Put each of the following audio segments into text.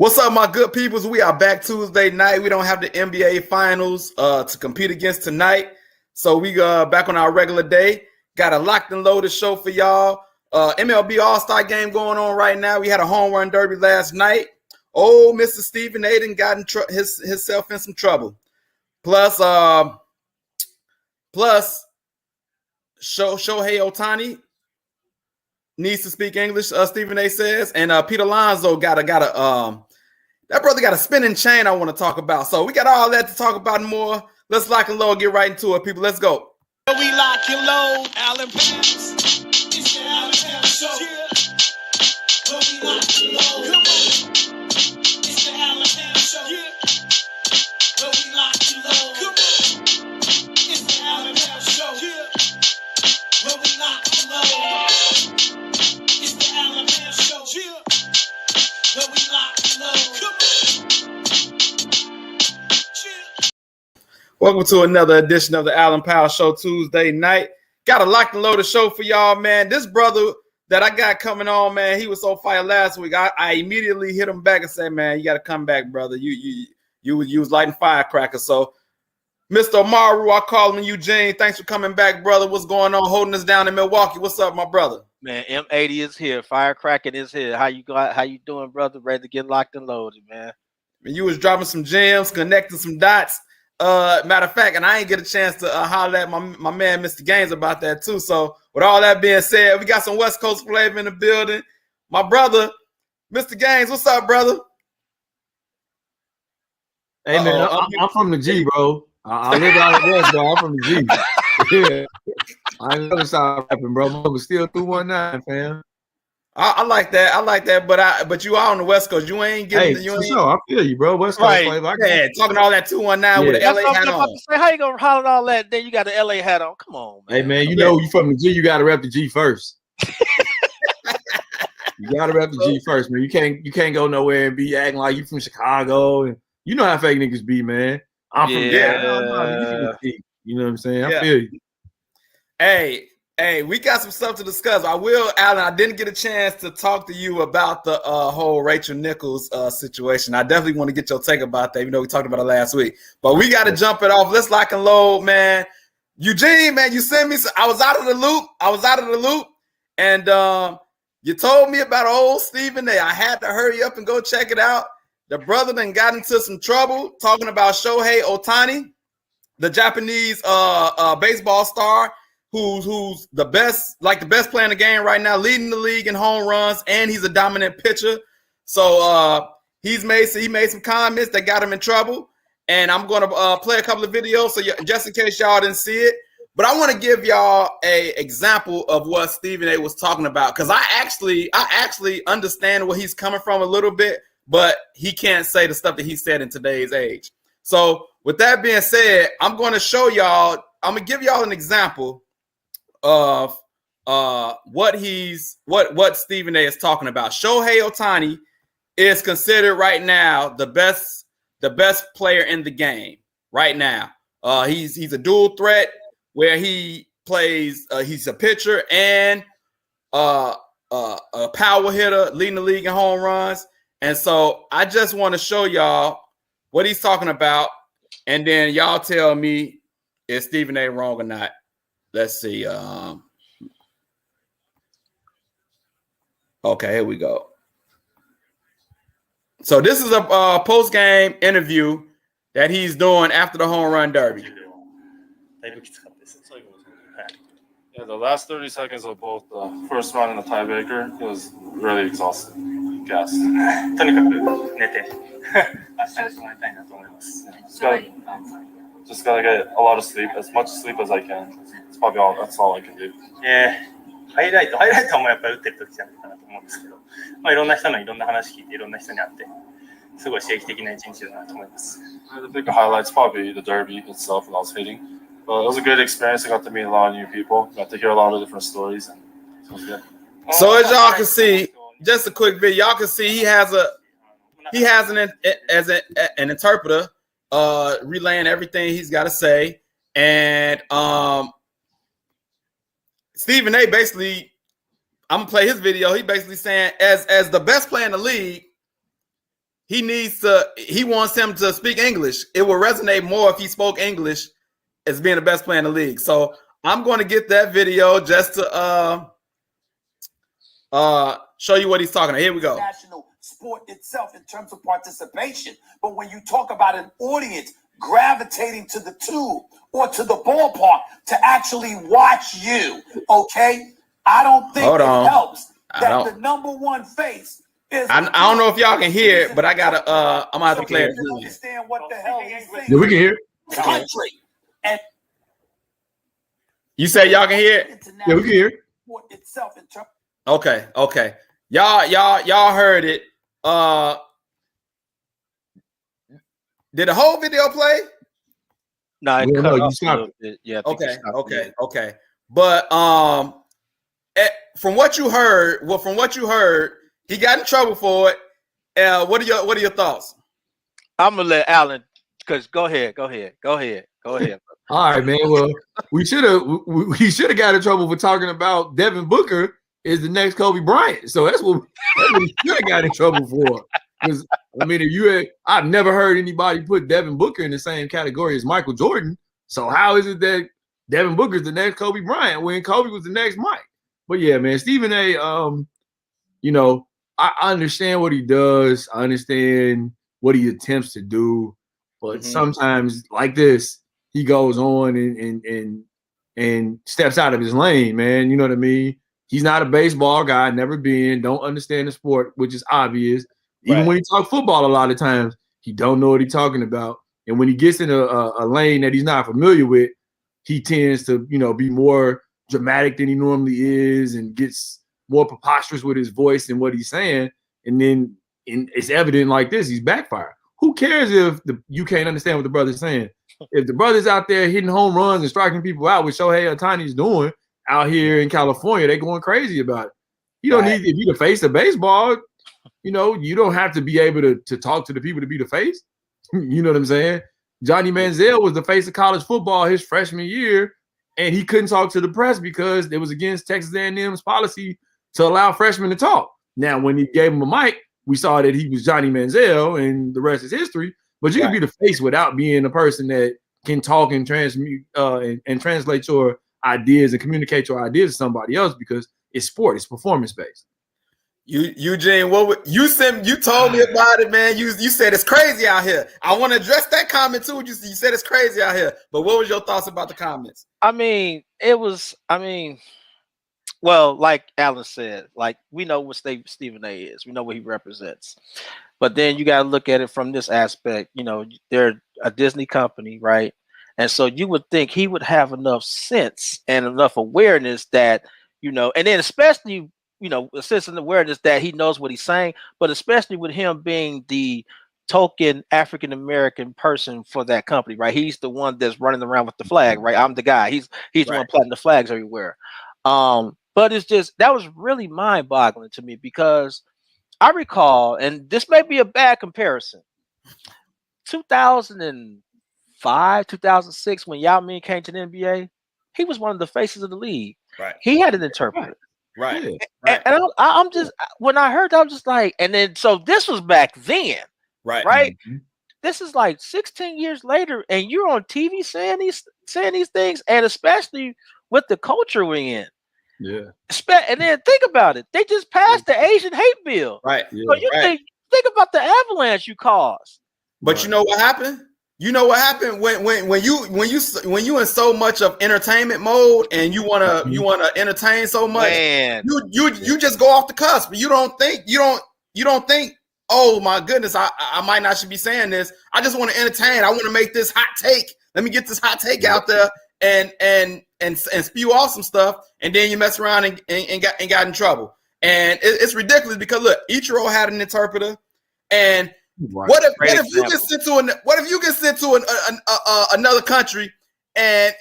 What's up, my good peoples? We are back Tuesday night. We don't have the NBA finals to compete against tonight. So we back on our regular day. Got a locked and loaded show for y'all. MLB All-Star game going on right now. We had a home run derby last night. Oh, Mr. Stephen Aiden got himself in some trouble. Plus Shohei Ohtani needs to speak English, Stephen A says. And Pete Alonso got that brother got a spinning chain I want to talk about. So we got all that to talk about and more. Let's lock and load, get right into it, people. Let's go. We lock and load, Allen Powers. It's the Allen Powers Show. Yeah. We lock and load. Come on. It's the Allen Powers Show. Yeah. We lock and load. Come on. It's the Allen Powers Show. Yeah. We lock and load. It's the Allen Powers Show. Yeah. We lock and load. Come on. Welcome to another edition of the Allen Powell Show Tuesday night. Got a locked and loaded show for y'all, man. This brother that I got coming on, man, he was so fire last week. I immediately hit him back and said, man, you got to come back, brother. You was lighting firecrackers. So, Mr. Amaru, I call him Eugene. Thanks for coming back, brother. What's going on? Holding us down in Milwaukee. What's up, my brother? Man, M80 is here. Firecracking is here. How you doing, brother? Ready to get locked and loaded, man. You was dropping some gems, connecting some dots. Matter of fact, and I ain't get a chance to holler at my man, Mr. Gaines, about that too. So with all that being said, we got some West Coast flavor in the building. My brother, Mr. Gaines, what's up, brother? Hey, man, I'm from the G, bro. I live out west, bro. I'm from the G. Yeah. I ain't never stop rapping, bro. I'm still 219, fam. I like that, but you are on the West Coast. You ain't getting I feel you, bro. West Coast flavor. Yeah, talking all that 219 with the LA hat on. How you gonna holler all that? Then you got the LA hat on. Come on, man. Hey, man, you know you from the G, you gotta rep the G first. You gotta rep the G first, man. You can't go nowhere and be acting like you from Chicago, and you know how fake niggas be, man. I'm from you know what I'm saying? I feel you. Hey, we got some stuff to discuss. Alan, I didn't get a chance to talk to you about the whole Rachel Nichols situation. I definitely want to get your take about that, even though we talked about it last week. But we got to jump it off. Let's lock and load, man. Eugene, man, you sent me. I was out of the loop. And you told me about old Stephen A. I had to hurry up and go check it out. The brother then got into some trouble talking about Shohei Ohtani, the Japanese baseball star. Who's the best player in the game right now, leading the league in home runs, and he's a dominant pitcher. So he made some comments that got him in trouble, and I'm going to play a couple of videos so just in case y'all didn't see it. But I want to give y'all a example of what Stephen A. was talking about, because I actually understand where he's coming from a little bit, but he can't say the stuff that he said in today's age. So with that being said, I'm going to show y'all. I'm going to give y'all an example of what Stephen A. is talking about. Shohei Ohtani is considered right now the best player in the game right now. He's a dual threat where he plays. He's a pitcher and a power hitter, leading the league in home runs. And so I just want to show y'all what he's talking about, and then y'all tell me is Stephen A. wrong or not. Let's see. Okay, here we go. So this is a post-game interview that he's doing after the home run derby. Yeah, the last 30 seconds of both the first round and the tiebreaker, it was really exhausted. Gassed. とにかく寝て明日に備えたいなと思います。 Just gotta get a lot of sleep, as much sleep as I can. That's all I can do. ハイライトもやっぱり打ってる時じゃないかなと思うんですけど、いろんな人のいろんな話聞いていろんな人に会ってすごい刺激的な一日だなと思います。 The big highlights probably the derby itself when I was hitting. But it was a good experience. I got to meet a lot of new people. Got to hear a lot of different stories, and it was good. So as y'all can see, just a quick video. Y'all can see he has an interpreter relaying everything he's got to say, and Stephen A. basically, I'm gonna play his video. He basically saying as the best player in the league, he wants him to speak English. It will resonate more if he spoke English as being the best player in the league. So I'm going to get that video just to show you what he's talking about. Here we go. National sport itself in terms of participation. But when you talk about an audience gravitating to the tube or to the ballpark to actually watch you, okay? I don't think it helps that the number one face is. I don't know if y'all can hear it, but I gotta. I'm gonna have to play it. Understand what the hell he's saying. Yeah, we can hear it. Country and you say y'all can hear it? Yeah, we can hear it. Itself in terms. Okay. Y'all heard it. Did the whole video play? No, it cut off a little bit. Yeah. Okay. But from what you heard, he got in trouble for it. What are your thoughts? I'm gonna let Alan, because go ahead. All right, man. Well, we should have got in trouble for talking about Devin Booker is the next Kobe Bryant. So that's what we should have got in trouble for. Because I mean, I've never heard anybody put Devin Booker in the same category as Michael Jordan. So how is it that Devin Booker is the next Kobe Bryant when Kobe was the next Mike? But yeah, man, Stephen A. I understand what he does. I understand what he attempts to do, but sometimes like this, he goes on and steps out of his lane, man. You know what I mean? He's not a baseball guy, never been, don't understand the sport, which is obvious. Even when he talks football, a lot of times he don't know what he's talking about. And when he gets in a lane that he's not familiar with, he tends to, be more dramatic than he normally is and gets more preposterous with his voice and what he's saying. And then it's evident like this, he's backfired. Who cares if you can't understand what the brother's saying? If the brother's out there hitting home runs and striking people out, which Shohei Ohtani's doing out here in California, they're going crazy about it. You don't need, if you're the face of baseball, you don't have to be able to talk to the people to be the face. You know what I'm saying? Johnny Manziel was the face of college football his freshman year, and he couldn't talk to the press because it was against Texas A&M's policy to allow freshmen to talk. Now, when he gave him a mic, we saw that he was Johnny Manziel, and the rest is history. But you can be the face without being a person that can talk and transmute and translate your ideas and communicate your ideas to somebody else, because it's sport, it's performance based. Eugene, you told me about it, man. You said it's crazy out here. I want to address that comment too. You said it's crazy out here, but what was your thoughts about the comments? Well, like Alan said, like we know what Stephen A is. We know what he represents. But then you got to look at it from this aspect. They're a Disney company, right? And so you would think he would have enough sense and enough awareness that, and then especially, a sense and awareness that he knows what he's saying, but especially with him being the token African-American person for that company, right? He's the one that's running around with the flag, right? I'm the guy. He's the one planting the flags everywhere. But it's just, that was really mind-boggling to me, because I recall, and this may be a bad comparison, 2005, 2006, when Yao Ming came to the NBA, he was one of the faces of the league. Right. He had an interpreter. Right. And I'm just, when I heard that, I was just like, and then, so this was back then. Right. Mm-hmm. This is like 16 years later, and you're on TV saying these things, and especially with the culture we're in. Yeah. And then think about it. They just passed the Asian hate bill. Right. So you think about the avalanche you caused. But you know what happened? You know what happened when you in so much of entertainment mode and you wanna entertain so much, man. You just go off the cusp. You don't think, oh my goodness, I might not should be saying this. I just want to entertain. I want to make this hot take. Let me get this hot take out there and spew off some stuff, and then you mess around and got in trouble. And it's ridiculous, because look, Ichiro had an interpreter, and what if you get sent to another country and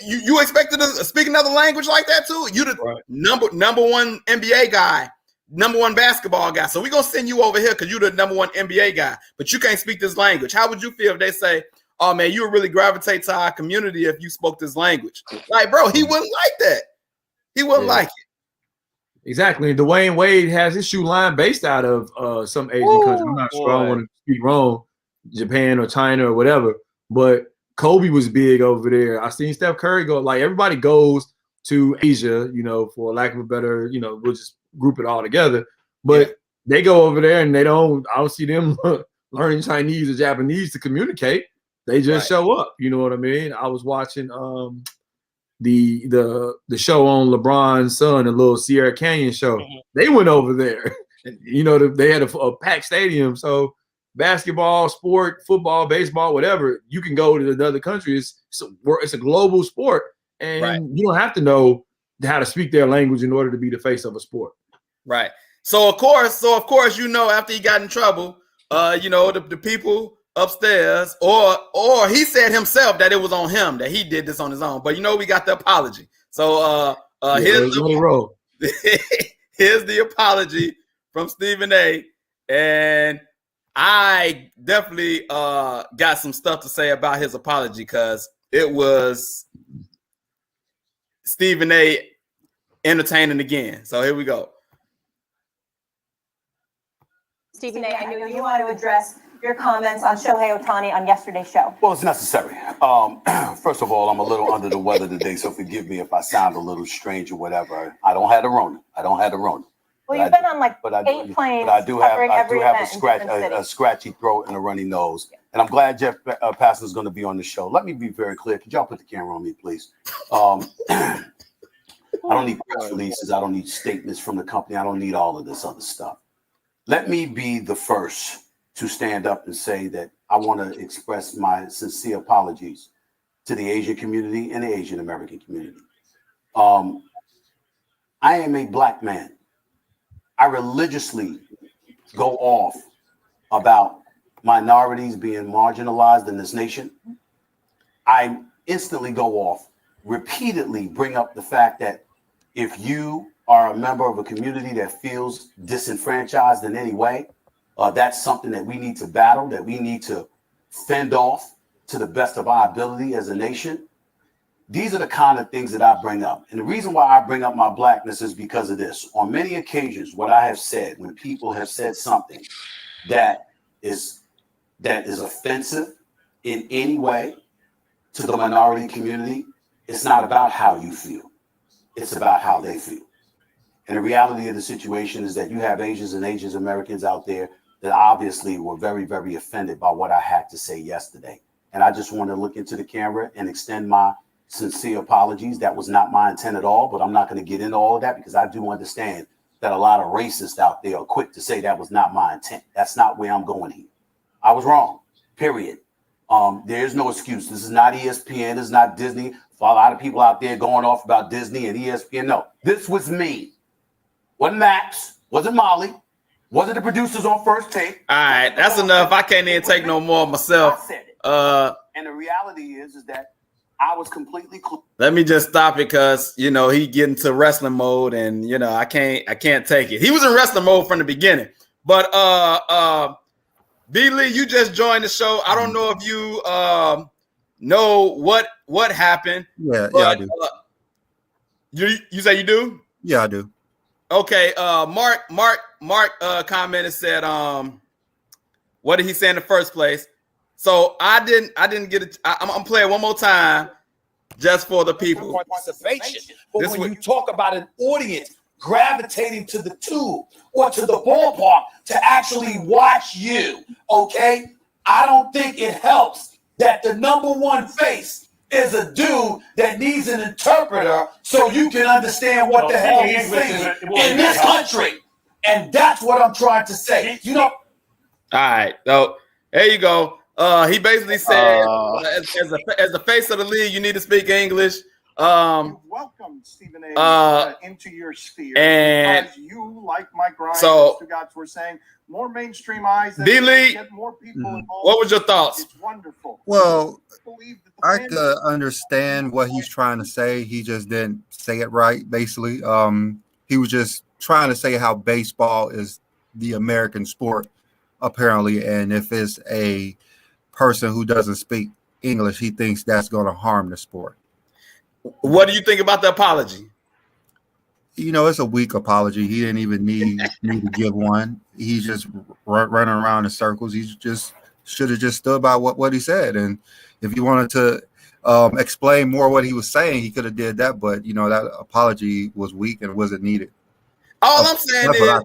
you expected to speak another language like that too? You the number one NBA guy, number one basketball guy. So we're gonna send you over here because you're the number one NBA guy, but you can't speak this language. How would you feel if they say, "Oh man, you would really gravitate to our community if you spoke this language"? Like, bro, he wouldn't like that. He wouldn't like it. Exactly. And Dwayne Wade has his shoe line based out of some Asian country. I'm not sure. I don't want to speak wrong, Japan or China or whatever. But Kobe was big over there. I seen Steph Curry go. Like everybody goes to Asia, you know, for lack of a better, you know, we'll just group it all together. But they go over there and I don't see them learning Chinese or Japanese to communicate. They just show up. You know what I mean? I was watching the show on LeBron's son, the little Sierra Canyon show. They went over there. You know, they had a packed stadium. So basketball, sport, football, baseball, whatever, you can go to another country. It's a global sport, and you don't have to know how to speak their language in order to be the face of a sport. Right. So of course, you know, after he got in trouble, you know, the people upstairs, or he said himself that it was on him, that he did this on his own. But you know, we got the apology. So here's the apology from Stephen A. And I definitely got some stuff to say about his apology because it was Stephen A. entertaining again. So here we go. Stephen A., I know you want to address your comments on Shohei Ohtani on yesterday's show. Well, it's necessary. First of all, I'm a little under the weather today, so forgive me if I sound a little strange or whatever. I don't have the Rona. Well, you've been on like 8 planes. But I do have a scratchy throat and a runny nose. And I'm glad Jeff Passan is going to be on the show. Let me be very clear. Could y'all put the camera on me, please? I don't need press releases. I don't need statements from the company. I don't need all of this other stuff. Let me be the first to stand up and say that I want to express my sincere apologies to the Asian community and the Asian American community. I am a Black man. I religiously go off about minorities being marginalized in this nation. I instantly go off, repeatedly bring up the fact that if you are a member of a community that feels disenfranchised in any way, that's something that we need to battle, that we need to fend off to the best of our ability as a nation. These are the kind of things that I bring up. And the reason why I bring up my Blackness is because of this. On many occasions, what I have said, when people have said something that is offensive in any way to the minority community, it's not about how you feel. It's about how they feel. And the reality of the situation is that you have Asians and Asian Americans out there that obviously were very, very offended by what I had to say yesterday. And I just want to look into the camera and extend my sincere apologies. That was not my intent at all, but I'm not going to get into all of that because I do understand that a lot of racists out there are quick to say that was not my intent. That's not where I'm going here. I was wrong, period. There's no excuse. This is not ESPN. This is not Disney. For a lot of people out there going off about Disney and ESPN. No, this was me. Wasn't Max, wasn't Molly, wasn't the producers on First Take. All right, that's enough. I can't even take no more myself. I said it. And the reality is that I was completely clear. Let me just stop it because you know he get into wrestling mode, and you know I can't take it. He was in wrestling mode from the beginning. But B. Lee, you just joined the show. I don't know if you know what happened. Yeah, but, yeah, I do. You say you do? Yeah, I do. Okay. Mark commented, said what did he say in the first place? So I didn't get it. I'm playing one more time just for the people. Participation. But when you talk about an audience gravitating to the tube or to the ballpark to actually watch you, okay? I don't think it helps that the number one face is a dude that needs an interpreter so you can understand what the hell he's saying in this country. And that's what I'm trying to say. You know. All right. So there you go. He basically said, as the face of the league, you need to speak English. Welcome Stephen A. Into your sphere, and because you, like Mike Ryan, so, Mr. Gotts were saying, more mainstream eyes. D-League, more people involved. What was your thoughts? It's wonderful. Well, I could understand what he's trying to say. He just didn't say it right. Basically, he was just trying to say how baseball is the American sport, apparently, and if it's a person who doesn't speak English, he thinks that's going to harm the sport. What do you think about the apology? it's a weak apology. He didn't even need me to give one. He's just running around in circles. He just should have just stood by what he said. And if he wanted to explain more what he was saying, he could have did that. But that apology was weak and wasn't needed. All I'm saying is,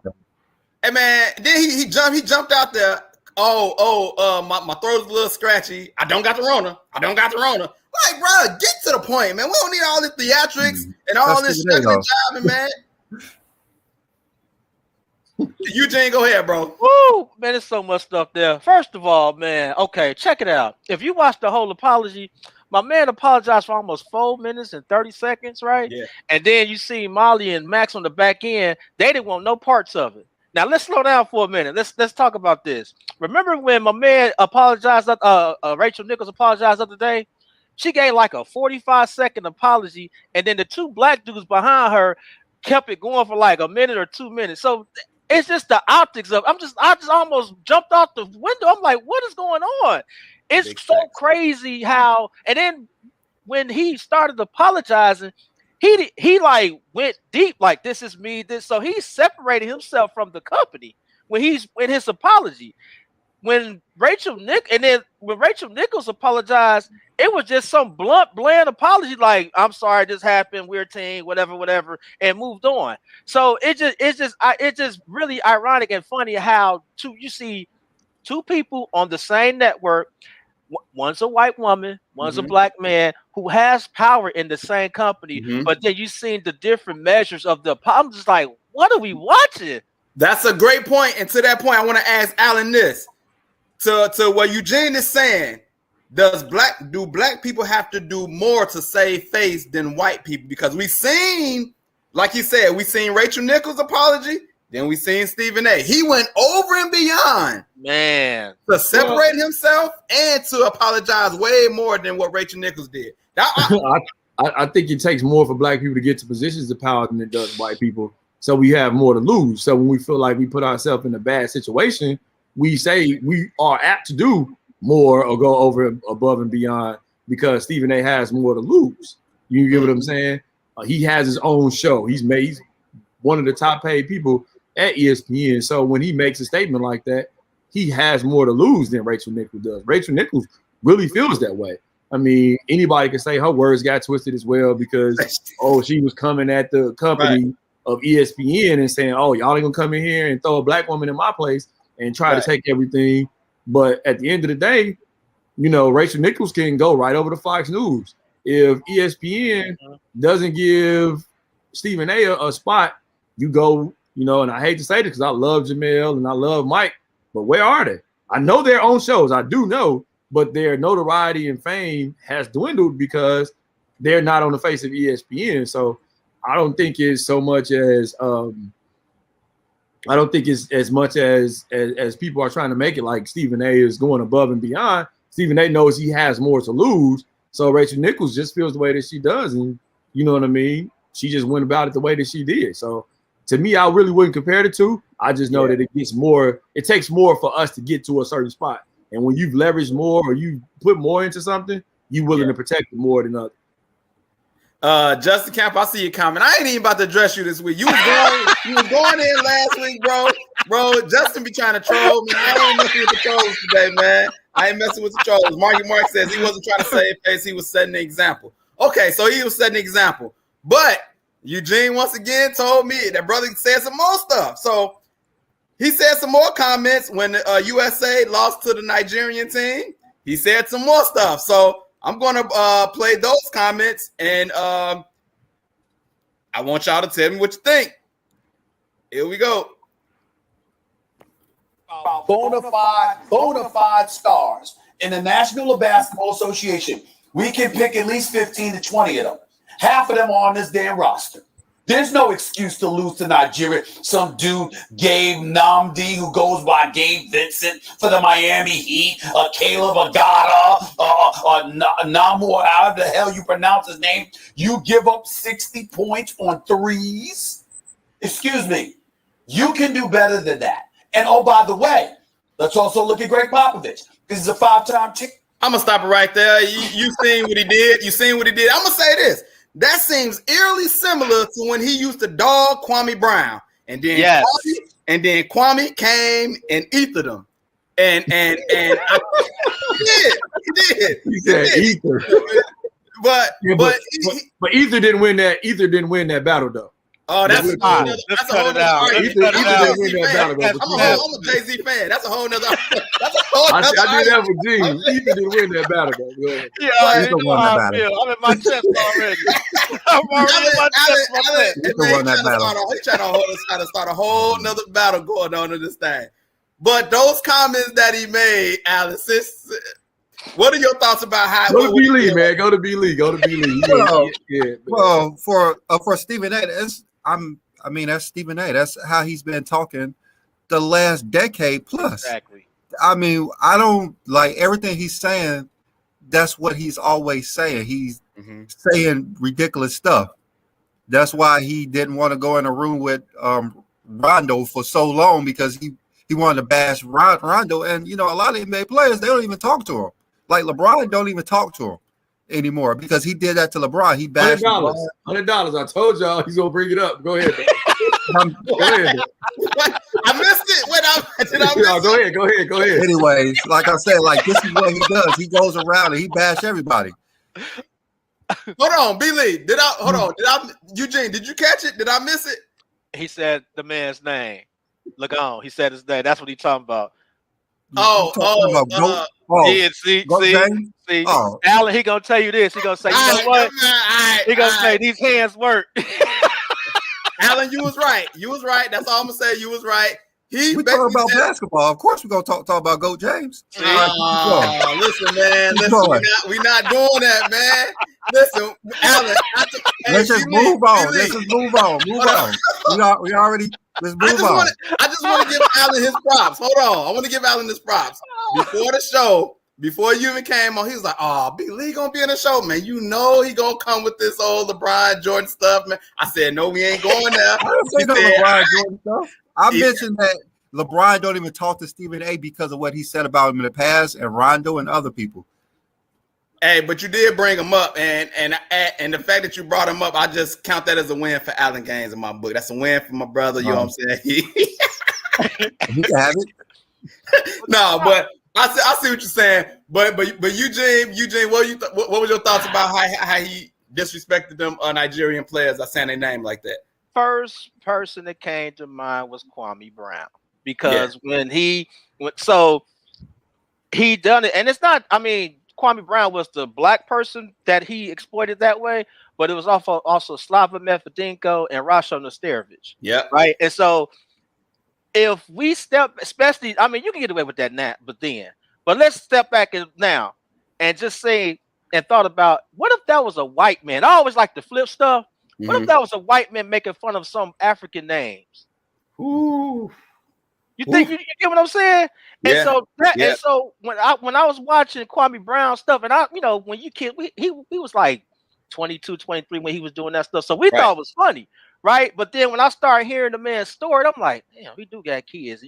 hey man, then he jumped out there. My throat's a little scratchy. I don't got the Rona. Like, bro, get to the point, man. We don't need all this theatrics and all this jobbing, man. Eugene, go ahead, bro. Woo, man, there's so much stuff there. First of all, man, okay, check it out. If you watch the whole apology, my man apologized for almost 4 minutes and 30 seconds, right? Yeah. And then you see Molly and Max on the back end. They didn't want no parts of it. Now let's slow down for a minute. Let's talk about this. Remember when my man apologized? Rachel Nichols apologized the other day. She gave like a 45-second apology, and then the two black dudes behind her kept it going for like a minute or 2 minutes. So it's just the optics of. I just almost jumped out the window. I'm like, what is going on? It's so crazy how. And then when he started apologizing, he like went deep. Like, this is me. So he separated himself from the company when he's in his apology. When Rachel Nichols apologized, it was just some bland apology, like, I'm sorry this happened, we're a team, whatever, and moved on. So it's just really ironic and funny how you see two people on the same network. One's a white woman, one's a black man who has power in the same company, but then you seen the different measures of the. I'm just like, what are we watching? That's a great point. And to that point, I want to ask Alan this. To what Eugene is saying, do black people have to do more to save face than white people? Because we've seen, like he said, we seen Rachel Nichols' apology, then we seen Stephen A. He went over and beyond, man, to separate himself and to apologize way more than what Rachel Nichols did. I think it takes more for black people to get to positions of power than it does white people. So we have more to lose. So when we feel like we put ourselves in a bad situation, we say we are apt to do more or go over above and beyond because Stephen A. has more to lose. You get what I'm saying? He has his own show. He's one of the top paid people at ESPN. So when he makes a statement like that, he has more to lose than Rachel Nichols does. Rachel Nichols really feels that way. I mean, anybody can say her words got twisted as well because, she was coming at the company of ESPN and saying, y'all ain't gonna come in here and throw a black woman in my place and try to take everything. But at the end of the day, Rachel Nichols can go right over to Fox News. If ESPN doesn't give Stephen A. a spot, you go, and I hate to say this because I love Jamel and I love Mike, but where are they? I know their own shows. I do know, but their notoriety and fame has dwindled because they're not on the face of ESPN. So I don't think it's so much as I don't think it's as much as people are trying to make it like Stephen A. is going above and beyond. Stephen A. knows he has more to lose. So Rachel Nichols just feels the way that she does. And you know what I mean? She just went about it the way that she did. So to me, I really wouldn't compare the two. I just know that it takes more for us to get to a certain spot. And when you've leveraged more or you put more into something, you're willing to protect it more than others. Justin Camp, I see your comment. I ain't even about to address you this week. You was going in last week, bro. Justin be trying to troll me. I ain't messing with the trolls today, man. I ain't messing with the trolls. Mark says he wasn't trying to save face. He was setting the example. Okay, so he was setting the example. But Eugene once again told me that brother said some more stuff. So he said some more comments when the USA lost to the Nigerian team. He said some more stuff. So I'm going to play those comments, and I want y'all to tell me what you think. Here we go. Bona fide stars in the National Basketball Association. We can pick at least 15 to 20 of them. Half of them are on this damn roster. There's no excuse to lose to Nigeria. Some dude, Gabe Namdi, who goes by Gabe Vincent for the Miami Heat, Caleb Agata, Namor, however the hell you pronounce his name. You give up 60 points on threes? Excuse me. You can do better than that. And oh, by the way, let's also look at Greg Popovich. This is a 5-time chick. I'm going to stop it right there. You seen what he did. I'm going to say this. That seems eerily similar to when he used to dog Kwame Brown, and then Kwame came and ethered him, and he did. He said ether. But Ether didn't win that. Ether didn't win that battle though. Oh, that's a whole nother Ether didn't win that battle though. I'm a Jay-Z fan. That's a whole nother. I did that for Gene. Ether didn't win that battle though. Yeah, you know how I feel. I'm in my chest already. I'm already in my chest. He's trying to start a whole nother battle going on in this thing. But those comments that he made, Alice, what are your thoughts about how? Go to B Lee, man. Go to B Lee. Well, for Stephen A, that's Stephen A. That's how he's been talking the last decade plus. Exactly. I mean, I don't like everything he's saying. That's what he's always saying. He's saying ridiculous stuff. That's why he didn't want to go in a room with Rondo for so long, because he wanted to bash Rondo. And a lot of NBA players, they don't even talk to him. Like LeBron don't even talk to him anymore, because he did that to LeBron. He bashed $100. I told y'all he's gonna bring it up. Go ahead. Go ahead. I missed it. Did I miss it? Go ahead. Anyways, like I said, like this is what he does. He goes around and he bash everybody. Hold on, B Lee. Eugene, did you catch it? Did I miss it? He said the man's name. Look on. He said his name. That's what he's talking about. See. Oh. Alan, he gonna tell you this. He gonna say, you know what? He gonna say these hands work. Alan, you was right. That's all I'm gonna say. You was right. We talk about basketball. Of course, we're gonna talk about Goat James. Listen, man. We're not doing that, man. Listen, Alan. Let's just move on. Move on. We already. Let's move on. I just want to give Alan his props. Hold on. I want to give Alan his props. Before the show, before you even came on, he was like, "Oh, B Lee gonna be in the show, man. You know he gonna come with this old LeBron Jordan stuff, man." I said, "No, we ain't going there." I didn't say no LeBron Jordan stuff. I mentioned that LeBron don't even talk to Stephen A because of what he said about him in the past, and Rondo and other people. Hey, but you did bring him up, and the fact that you brought him up, I just count that as a win for Allen Gaines in my book. That's a win for my brother. You know what I'm saying? He can have it. No, but I see what you're saying. But Eugene, what was your thoughts about how he disrespected them Nigerian players by saying their name like that? First person that came to mind was Kwame Brown, because when he done it, and it's not. I mean, Kwame Brown was the black person that he exploited that way, but it was also Slava Medvedenko and Rasho Nesterovic. Yeah. Right. And so if we step, especially, I mean, you can get away with that now, but let's step back now and just say and thought about, what if that was a white man? I always like to flip stuff. What if that was a white man making fun of some African names? Ooh. You think you get what I'm saying? Yeah. And so when I was watching Kwame Brown stuff, and when you kid, he was like 22, 23 when he was doing that stuff. So we thought it was funny, right? But then when I started hearing the man's story, I'm like, damn, we do got kids.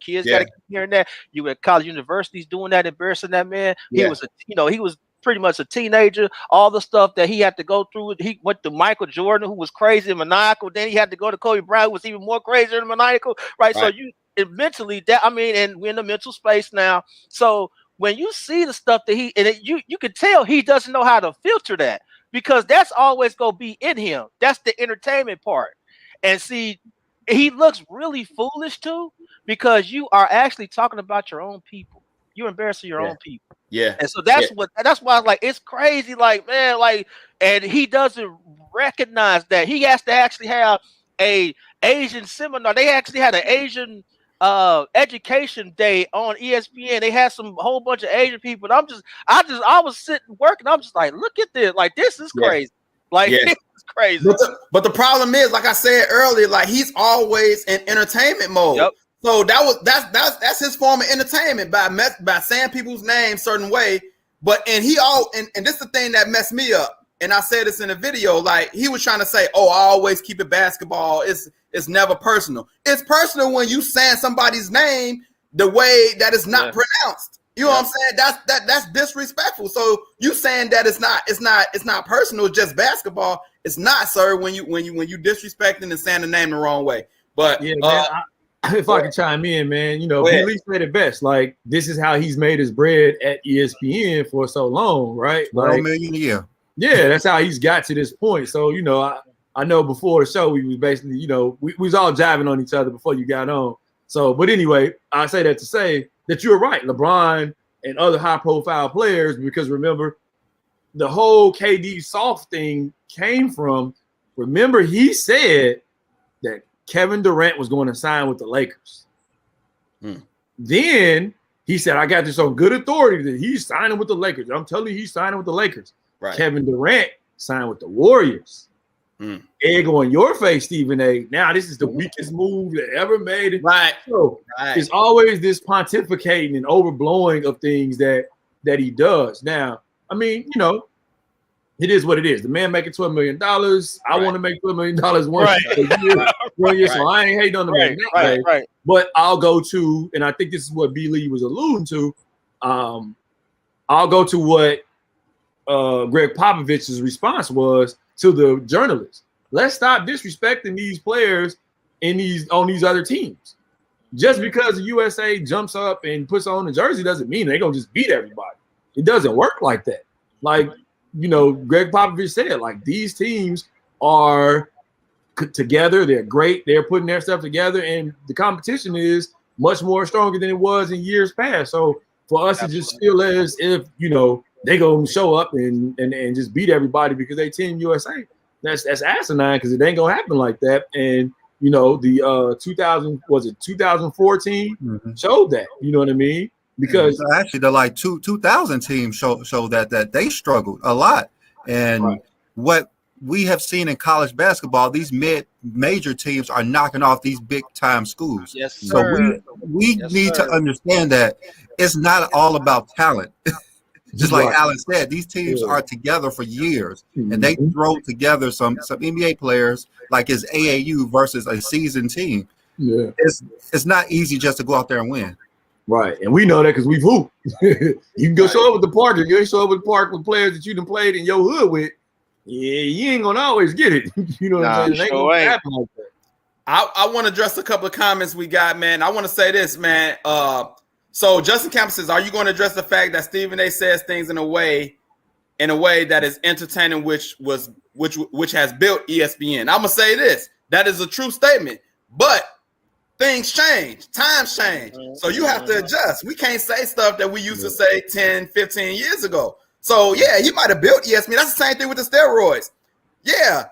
Kids got to keep hearing that. You at college universities doing that, embarrassing that man. Yeah. He was pretty much a teenager. All the stuff that he had to go through. He went to Michael Jordan, who was crazy and maniacal. Then he had to go to Kobe Bryant, who was even more crazy and maniacal, right? So mentally, and we're in the mental space now. So when you see the stuff that you can tell he doesn't know how to filter that, because that's always gonna be in him. That's the entertainment part. And see, he looks really foolish too, because you are actually talking about your own people. You're embarrassing your own people. Yeah. And so that's why I was like, it's crazy, like, man, like, and he doesn't recognize that he has to actually have a Asian seminar. They actually had an Asian education day on ESPN. They had some whole bunch of Asian people. And I was sitting working. I'm just like, look at this. Like, this is crazy. Like, this is crazy. But the problem is, like I said earlier, like, he's always in entertainment mode. Yep. So that's his form of entertainment by saying people's names certain way. And this is the thing that messed me up. And I said this in the video, like, he was trying to say, "Oh, I always keep it basketball. It's never personal. It's personal when you saying somebody's name the way that is not pronounced. You know what I'm saying? That's disrespectful. So you saying that it's not personal, it's just basketball. It's not, sir, when you disrespecting and saying the name the wrong way. But yeah, man, if I can chime in, man, you know, B. Lee said it best. Like, this is how he's made his bread at ESPN for so long, right? Like, $12 million a year. Yeah, that's how he's got to this point. So, you know, I know before the show we was basically, you know, we was all jiving on each other before you got on. So, but anyway, I say that to say that you're right, LeBron and other high-profile players, because remember, the whole KD soft thing came from, remember, he said that Kevin Durant was going to sign with the Lakers. Then he said, I got this on good authority that he's signing with the Lakers. I'm telling you, he's signing with the Lakers. Right. Kevin Durant signed with the Warriors. Egg on your face, Stephen A. Now, this is the weakest move that ever made it. Right. So it's always this pontificating and overblowing of things that he does. Now, I mean, you know, it is what it is. The man making $12 million. I want to make $12 million one year, so I ain't hating on the man that way. But I'll go to, and I think this is what B. Lee was alluding to. I'll go to what Greg Popovich's response was to the journalists. Let's stop disrespecting these players on these other teams. Just because the USA jumps up and puts on the jersey doesn't mean they're gonna just beat everybody. It doesn't work like that. Like, you know, Greg Popovich said, like, these teams are together, they're great, they're putting their stuff together, and the competition is much more stronger than it was in years past. So for us to just feel as if, you know, they gonna show up and just beat everybody because they Team USA, that's asinine, because it ain't gonna happen like that. And you know, the 2014 showed that. You know what I mean? Because actually, the like 2000 team show that they struggled a lot. And what we have seen in college basketball, these major teams are knocking off these big time schools. Yes, sir. So we need to understand that it's not all about talent. Just like Alan said, these teams are together for years, and they throw together some NBA players like his AAU versus a seasoned team. Yeah, it's not easy just to go out there and win. Right, and we know that because we've hooped. You can go show up at the park. If you show up at the park with players that you done played in your hood with, yeah, you ain't gonna always get it. You know what I'm saying? It ain't gonna happen like that. I want to address a couple of comments we got, man. I want to say this, man. So Justin Campbell says, are you going to address the fact that Stephen A says things in a way that is entertaining, which has built ESPN? I'm gonna say this. That is a true statement, but things change, times change. So you have to adjust. We can't say stuff that we used to say 10, 15 years ago. So yeah, he might have built ESPN. That's the same thing with the steroids. Yeah.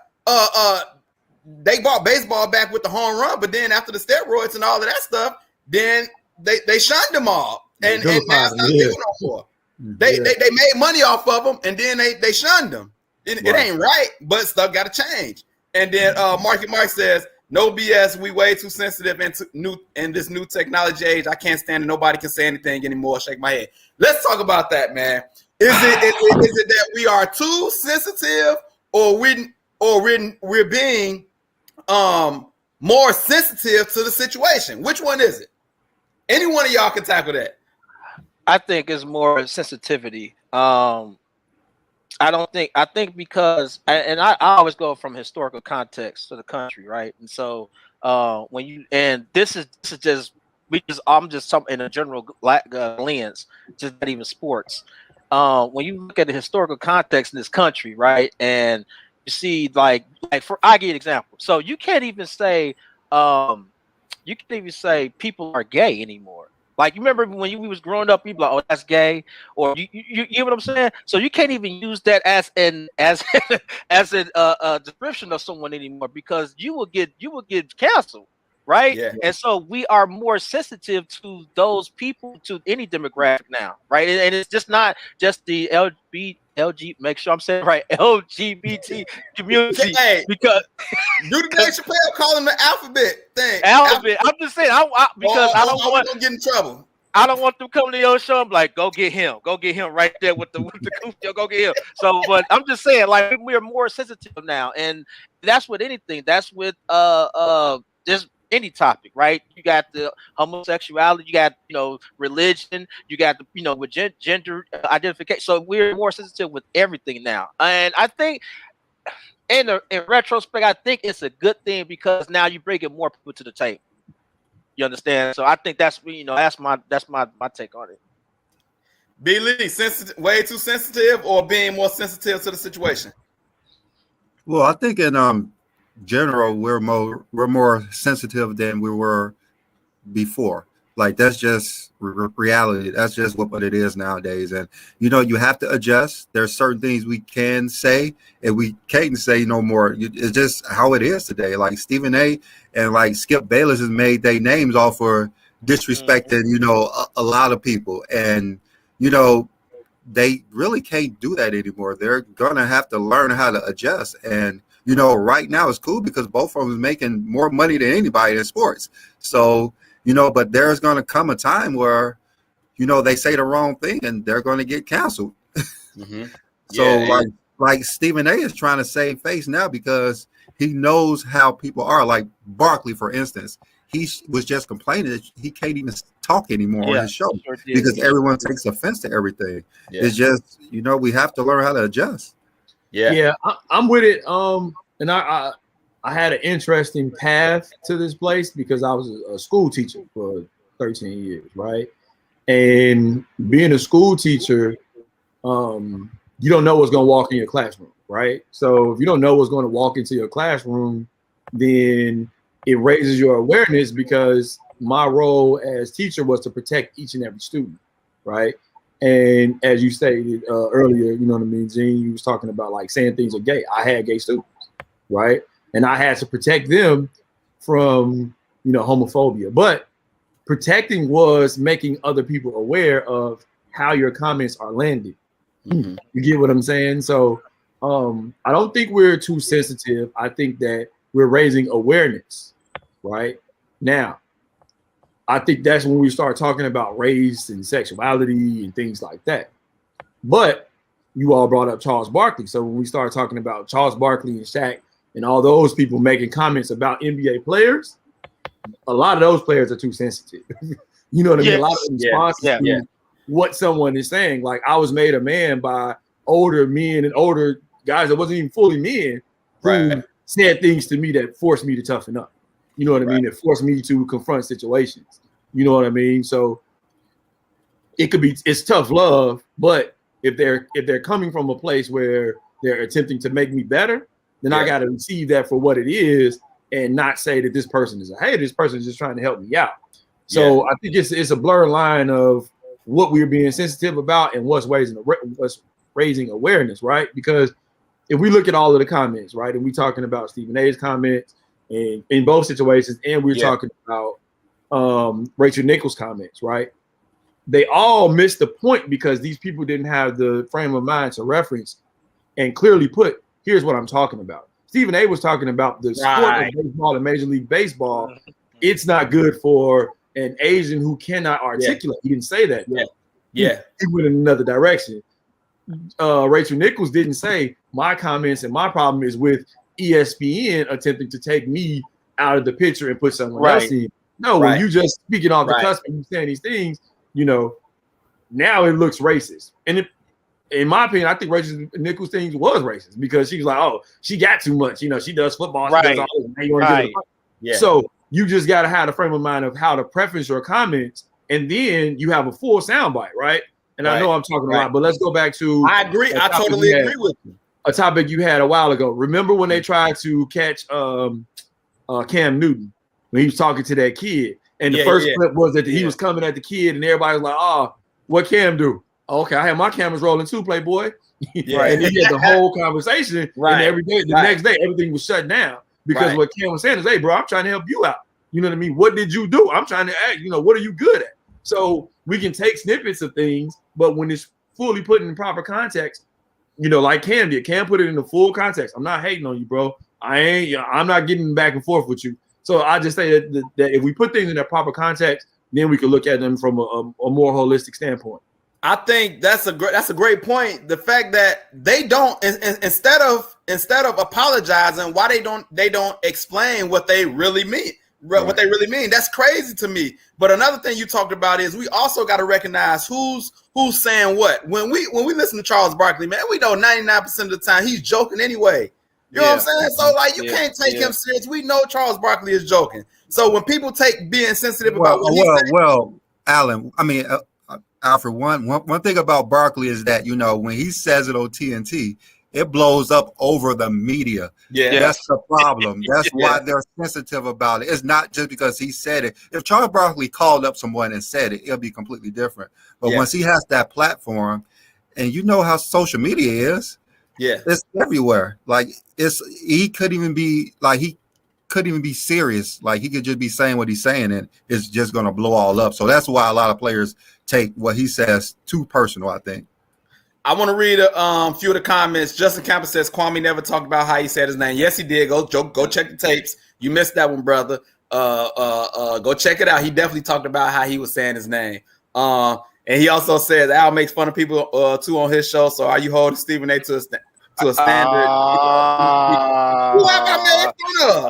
They brought baseball back with the home run, but then after the steroids and all of that stuff, then they shunned them all, and now it's not doing no more. They made money off of them, and then they shunned them. It ain't right, but stuff got to change. And then Marky Mark says, "No BS. We way too sensitive in this new technology age. I can't stand it. Nobody can say anything anymore." Shake my head. Let's talk about that, man. Is it that we are too sensitive, or we're being more sensitive to the situation? Which one is it? Any one of y'all can tackle that. I think it's more sensitivity. I think because I always go from historical context to the country, right? And so when you, and this is just I'm just talking in a general lens, just not even sports. When you look at the historical context in this country, right, and you see like I give you an example. So you can't even say people are gay anymore. Like, you remember when we was growing up, people like, "Oh, that's gay," or you know what I'm saying? So you can't even use that as a description of someone anymore, because you will get canceled, right? Yeah. And so we are more sensitive to those people, to any demographic now, right? And it's just not just the LG, make sure I'm saying right, LGBT community. Hey, because do the Dave Chappelle call him the alphabet thing. Alphabet. I'm just saying, because I don't want to get in trouble. I don't want them coming to your show. I'm like, go get him right there with the goof. Go get him. So, but I'm just saying, like, we are more sensitive now, and that's with anything. That's with just any topic, right? You got the homosexuality, you got, you know, religion, you got the, you know, with gender identification. So we're more sensitive with everything now. And I think in retrospect, I think it's a good thing because now you bring more people to the table. You understand? So I think that's, you know, that's my take on it. B. Lee, sensitive, way too sensitive, or being more sensitive to the situation? Well, I think in general we're more sensitive than we were before. Like that's just reality. That's just what it is nowadays. And you know, you have to adjust. There's certain things we can say and we can't say no more. It's just how it is today. Like Stephen A. and like Skip Bayless has made their names off for disrespecting, you know, a lot of people. And you know, they really can't do that anymore. They're gonna have to learn how to adjust. And you know, right now it's cool because both of them is making more money than anybody in sports. So you know, but there's going to come a time where, you know, they say the wrong thing and they're going to get canceled. So like Stephen A. is trying to save face now because he knows how people are. Like Barkley, for instance, he was just complaining that he can't even talk anymore on his show because everyone takes offense to everything. It's just, you know, we have to learn how to adjust. I'm with it. And I had an interesting path to this place because I was a school teacher for 13 years, right? And being a school teacher, you don't know what's going to walk in your classroom, right? So if you don't know what's going to walk into your classroom, then it raises your awareness because my role as teacher was to protect each and every student, right? And as you stated earlier, you know what I mean, Gene, you was talking about like saying things are gay. I had gay students, right? And I had to protect them from, you know, homophobia. But protecting was making other people aware of how your comments are landing. You get what I'm saying? So I don't think we're too sensitive. I think that we're raising awareness, right? Now, I think that's when we start talking about race and sexuality and things like that. But you all brought up Charles Barkley. So when we start talking about Charles Barkley and Shaq, and all those people making comments about NBA players, a lot of those players are too sensitive. You know what I mean? A lot of responses to what someone is saying. Like I was made a man by older men and older guys that wasn't even fully men who said things to me that forced me to toughen up. You know what I mean? That forced me to confront situations. You know what I mean? So it's tough love, but if they're coming from a place where they're attempting to make me better, then I got to receive that for what it is and not say that this person is a hater. This person is just trying to help me out. So I think it's a blurred line of what we're being sensitive about and what's raising awareness, right? Because if we look at all of the comments, right, and we're talking about Stephen A's comments and in both situations, and we're talking about Rachel Nichols' comments, right? They all missed the point because these people didn't have the frame of mind to reference and clearly put, here's what I'm talking about. Stephen A was talking about the sport of baseball and Major League Baseball. It's not good for an Asian who cannot articulate. He didn't say that. He went in another direction. Rachel Nichols didn't say my comments and my problem is with ESPN attempting to take me out of the picture and put someone else in. No, when you just speaking off the cusp and you saying these things, you know, now it looks racist. And in my opinion, I think Rachel Nichols' thing was racist because she was like, oh, she got too much. You know, she does football. She does all this. Now you want to give her So you just got to have the frame of mind of how to preface your comments. And then you have a full soundbite, right? And I know I'm talking a lot, but let's go back to. I agree. I totally agree with you. A topic you had a while ago. Remember when they tried to catch Cam Newton when he was talking to that kid? And the first clip was that he was coming at the kid and everybody was like, oh, what Cam do? Okay, I had my cameras rolling too, Playboy. And then he had the whole conversation. And every day, the next day, everything was shut down because what Cam was saying is, hey, bro, I'm trying to help you out. You know what I mean? What did you do? I'm trying to act, you know, what are you good at? So we can take snippets of things, but when it's fully put in proper context, you know, like Cam did. Cam put it in the full context. I'm not hating on you, bro. I'm not getting back and forth with you. So I just say that if we put things in their proper context, then we can look at them from a more holistic standpoint. I think that's a great point. The fact that they don't instead of apologizing, why they don't explain what they really mean. what they really mean. That's crazy to me. But another thing you talked about is we also got to recognize who's saying what. When we listen to Charles Barkley, man, we know 99% of the time he's joking anyway. You know what I'm saying? So like you can't take him serious. We know Charles Barkley is joking. So when people take being sensitive about what he's saying, Alan, I mean, Alfred, one thing about Barkley is that, you know, when he says it on TNT, it blows up over the media. Yeah, that's the problem. That's why they're sensitive about it. It's not just because he said it. If Charles Barkley called up someone and said it, it'll be completely different. But once he has that platform, and you know how social media is, it's everywhere. Like he couldn't even be serious. Like he could just be saying what he's saying, and it's just gonna blow all up. So that's why a lot of players take what he says too personal, I think. I want to read a few of the comments. Justin Campbell says Kwame never talked about how he said his name. Yes, he did. Go check the tapes. You missed that one, brother. Go check it out. He definitely talked about how he was saying his name. And he also says Al makes fun of people too on his show. So are you holding Stephen A. to a standard? Who have I made fun of?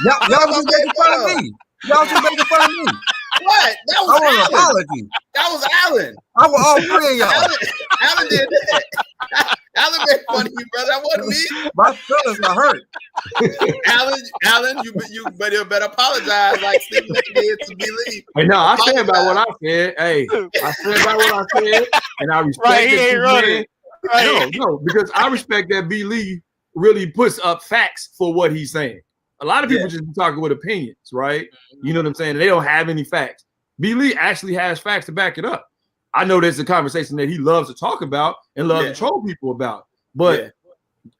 Y'all just making fun of me. Y'all just making fun of me. What? That was Alan. Apology. That was Alan. I was all three of y'all. Alan did that. Alan made fun of you, brother. That wasn't me. My feelings are hurt. Alan, you better apologize like Stephen A. did to Believe. Hey, no, I said about what I said. Hey, I said about what I said, and I respect it. No, because I respect that B. Lee really puts up facts for what he's saying. A lot of people just be talking with opinions, right? You know what I'm saying? They don't have any facts. B. Lee actually has facts to back it up. I know there's a conversation that he loves to talk about and loves to troll people about, but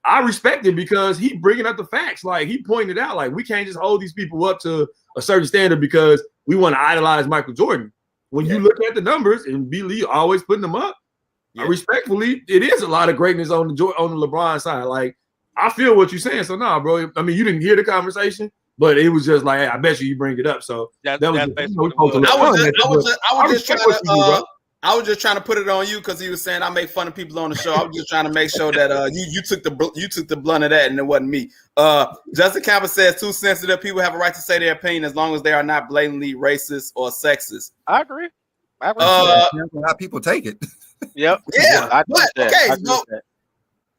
I respect it because he bringing up the facts. Like he pointed out, like we can't just hold these people up to a certain standard because we want to idolize Michael Jordan. When you look at the numbers and B. Lee always putting them up, respectfully, it is a lot of greatness on the LeBron side. Like I feel what you're saying. So nah, bro. I mean, you didn't hear the conversation, but it was just like, hey, I bet you bring it up. So I was just trying to put it on you because he was saying I make fun of people on the show. I was just trying to make sure that you took the blunt of that and it wasn't me. Justin Campbell says too sensitive people have a right to say their opinion as long as they are not blatantly racist or sexist. I agree. How people take it. Yep. Yeah.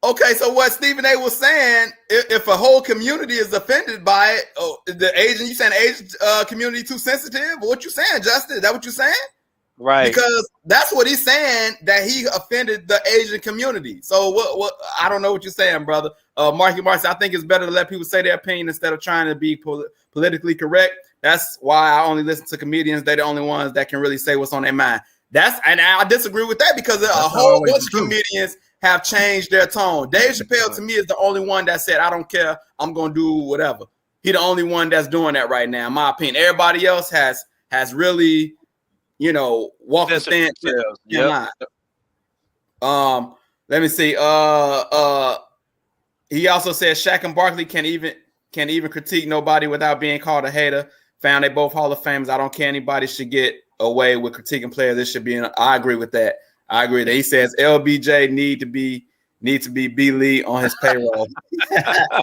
Okay, so what Stephen A. was saying, if a whole community is offended by it, you saying Asian community too sensitive? What you saying, Justin? Is that what you're saying? Right. Because that's what he's saying, that he offended the Asian community. So what I don't know what you're saying, brother. Marky Marks, I think it's better to let people say their opinion instead of trying to be politically correct. That's why I only listen to comedians. They're the only ones that can really say what's on their mind. And I disagree with that because a whole bunch of comedians have changed their tone. Dave Chappelle, to me, is the only one that said, I don't care, I'm going to do whatever. He's the only one that's doing that right now, in my opinion. Everybody else has really, walked the stand. Let me see. He also said Shaq and Barkley can even critique nobody without being called a hater. Found they both Hall of Famers. I don't care anybody should get away with critiquing players. This should be I agree with that. I agree that he says LBJ need to be B. Lee on his payroll.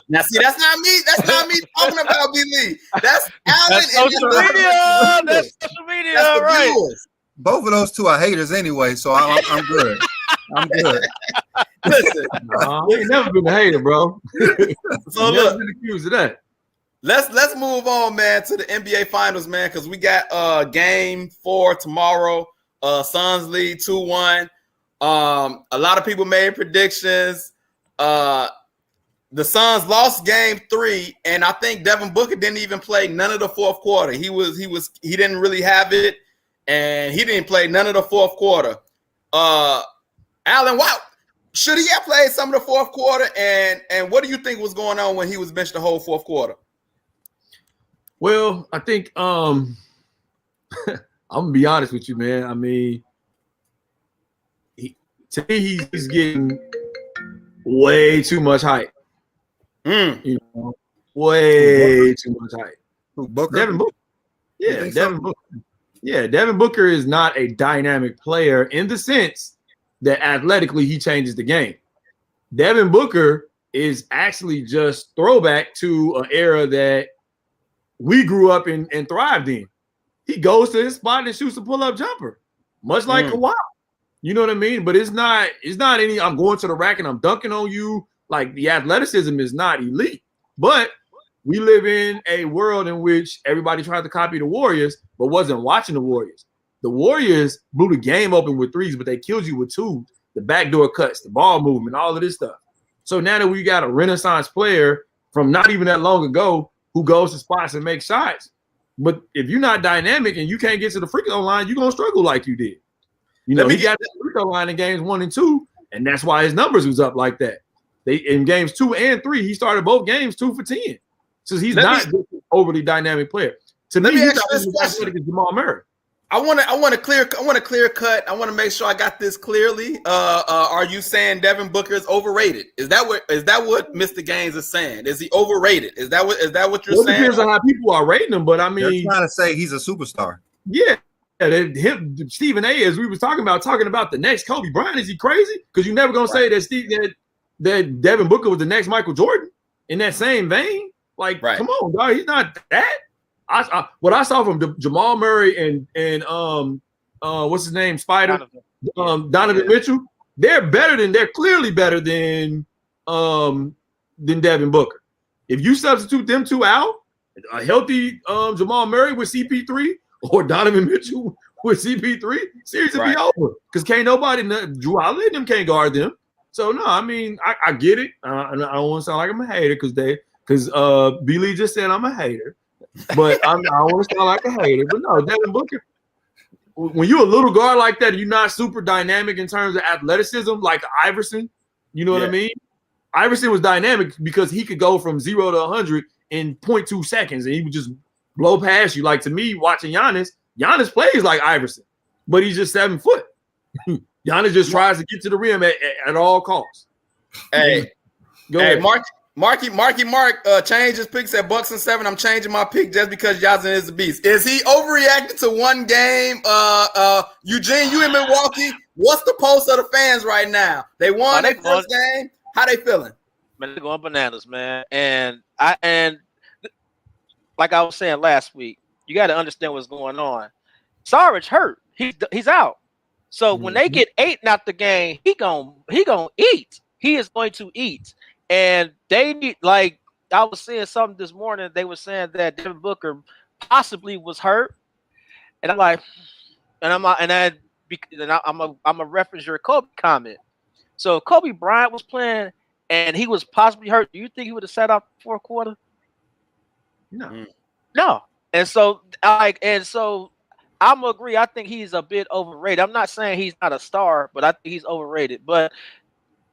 Now, see, that's not me. That's not me talking about B. Lee. That's Alan. That's social media. That's social media. That's right. Viewers. Both of those two are haters anyway, so I'm good. I'm good. Listen, you ain't never been a hater, bro. So never look, been accused of that. Let's move on, man, to the NBA Finals, man, because we got Game 4 tomorrow. Suns lead 2-1. A lot of people made predictions. The Suns lost Game 3, and I think Devin Booker didn't even play none of the fourth quarter. He didn't really have it, and he didn't play none of the fourth quarter. Alan, wow, should he have played some of the fourth quarter? And what do you think was going on when he was benched the whole fourth quarter? Well, I think I'm gonna be honest with you, man. I mean, to me, he's getting way too much hype. Way too much hype. Booker? Devin Booker. Yeah, Devin Booker. Yeah, Devin Booker is not a dynamic player in the sense that athletically he changes the game. Devin Booker is actually just throwback to an era that we grew up and thrived in. He goes to his spot and shoots a pull-up jumper, much like Kawhi. You know what I mean? But it's not any, I'm going to the rack and I'm dunking on you. Like, the athleticism is not elite. But we live in a world in which everybody tried to copy the Warriors, but wasn't watching the Warriors. The Warriors blew the game open with threes, but they killed you with twos, the backdoor cuts, the ball movement, all of this stuff. So now that we got a Renaissance player from not even that long ago who goes to spots and makes shots, but if you're not dynamic and you can't get to the free throw line, you're going to struggle like you did. You know, he got the free throw line in games 1 and 2, and that's why his numbers was up like that. They in games 2 and 3, he started both games 2 for 10. So he's not an overly dynamic player. To me, he's not as athletic as Jamal Murray. I want a clear cut. I want to make sure I got this clearly. Are you saying Devin Booker is overrated? Is that what Mr. Gaines is saying? Is he overrated? Is that what you're saying? It depends on how people are rating him, but I mean, they're trying to say he's a superstar. Yeah. Stephen A, as we was talking about the next Kobe Bryant. Is he crazy? Because you're never gonna say that Devin Booker was the next Michael Jordan in that same vein. Like, come on, dog, he's not that. What I saw from Jamal Murray and what's his name, Spider, Donovan Mitchell, they're clearly better than Devin Booker. If you substitute them two out, a healthy Jamal Murray with CP3 or Donovan Mitchell with CP3, series would be over. Because can't nobody, Drew Holiday and them can't guard them. So no, I mean, I get it. I don't want to sound like I'm a hater because B. Lee just said I'm a hater. But I don't want to sound like a hater. But no, Devin Booker, when you're a little guard like that, you're not super dynamic in terms of athleticism, like Iverson. You know what I mean? Iverson was dynamic because he could go from 0 to 100 in 0.2 seconds, and he would just blow past you. Like, to me, watching Giannis plays like Iverson, but he's just 7 foot. Giannis just tries to get to the rim at all costs. Hey, Mark changed his pick, said Bucks and 7. I'm changing my pick just because Yazin is a beast. Is he overreacted to one game? Eugene, you in Milwaukee. What's the pulse of the fans right now? They won their first game. How they feeling? Man, they're going bananas, man. And like I was saying last week, you got to understand what's going on. Sarge hurt. He's out. So when they get 8 out the game, he gonna eat. He is going to eat. And they need, like, I was seeing something this morning. They were saying that Devin Booker possibly was hurt, and I'm like, I'm a reference your Kobe comment. So if Kobe Bryant was playing and he was possibly hurt, do you think he would have sat out the fourth quarter? No. And so I'm gonna agree. I think he's a bit overrated. I'm not saying he's not a star, but I think he's overrated. But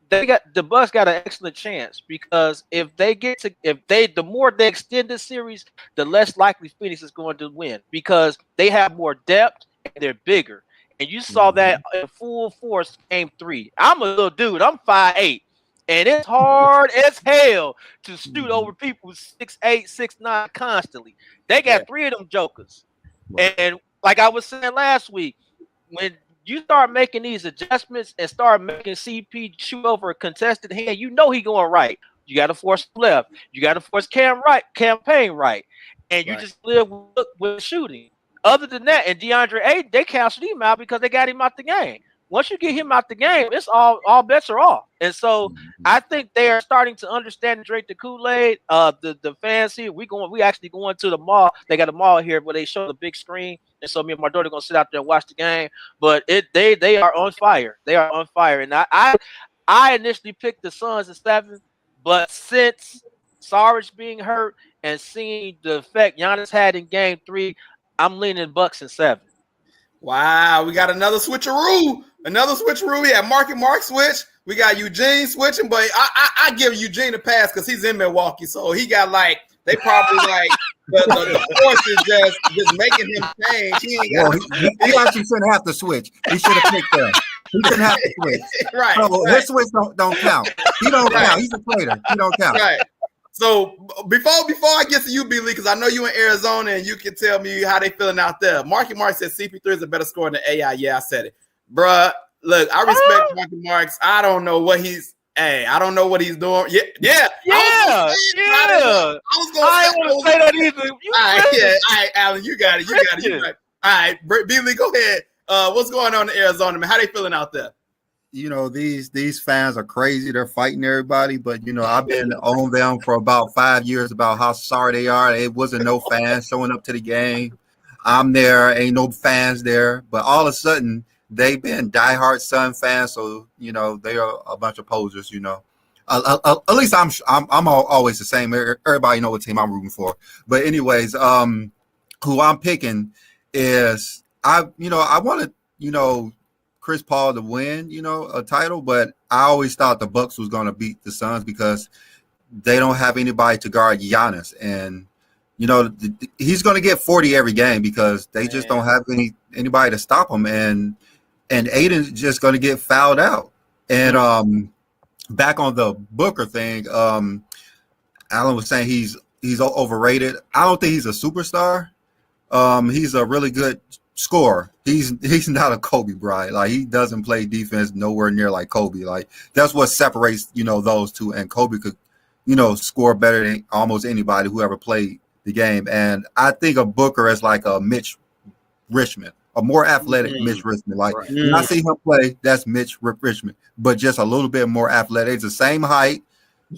the Bucks got an excellent chance because the more they extend this series, the less likely Phoenix is going to win because they have more depth and they're bigger. And you saw that in full force game 3. I'm a little dude. I'm 5'8", and it's hard as hell to shoot over people 6'8", 6'9" constantly. They got 3 of them jokers, and like I was saying last week, when you start making these adjustments and start making CP shoot over a contested hand, you know he going right. You got to force left. You got to force campaign right. And you just live with shooting. Other than that, and DeAndre Ayton, they canceled him out because they got him out the game. Once you get him out the game, it's all bets are off. And so I think they are starting to understand and drink the Kool-Aid. The fans here, we actually going to the mall. They got a mall here where they show the big screen. And so me and my daughter are gonna sit out there and watch the game. But they are on fire. They are on fire. And I initially picked the Suns at 7, but since Sarge being hurt and seeing the effect Giannis had in game 3, I'm leaning Bucks in 7. Wow, we got another switcheroo. We had Mark switch. We got Eugene switching, but I give Eugene a pass because he's in Milwaukee, so he got they probably the force is just making him change. He actually shouldn't have to switch. He should have picked that. He shouldn't have to switch. Right. So his switch don't count. He don't count. He's a traitor. He don't count. Right. So before I get to you, B. Lee, because I know you in Arizona and you can tell me how they feeling out there. Marky Mark said CP3 is a better scorer than AI. Yeah, I said it. Bruh, look, I respect Marky Marks. I don't know what he's Hey, I don't know what he's doing. Yeah. I was gonna ain't want to say that either. All right, Alan, you got it. All right, B-Lee, go ahead. What's going on in Arizona, man? How they feeling out there? You know, these fans are crazy. They're fighting everybody, but you know, I've been on them for about 5 years about how sorry they are. It wasn't no fans showing up to the game. I'm there, ain't no fans there, but all of a sudden they've been diehard Sun fans, so you know they are a bunch of posers. You know, at least I'm always the same. Everybody know what team I'm rooting for. But anyways, who I'm picking is I wanted Chris Paul to win a title, but I always thought the Bucks was going to beat the Suns because they don't have anybody to guard Giannis, and he's going to get 40 every game because they just don't have anybody to stop him, and Aiden's just going to get fouled out. And back on the Booker thing, Alan was saying he's overrated. I don't think he's a superstar. He's a really good scorer. He's not a Kobe Bryant. Like, he doesn't play defense nowhere near like Kobe. Like, that's what separates those two. And Kobe could score better than almost anybody who ever played the game. And I think of Booker as like a Mitch Richmond, a more athletic Mitch Richmond. Like, when I see him play, that's Mitch Richmond, but just a little bit more athletic. It's the same height,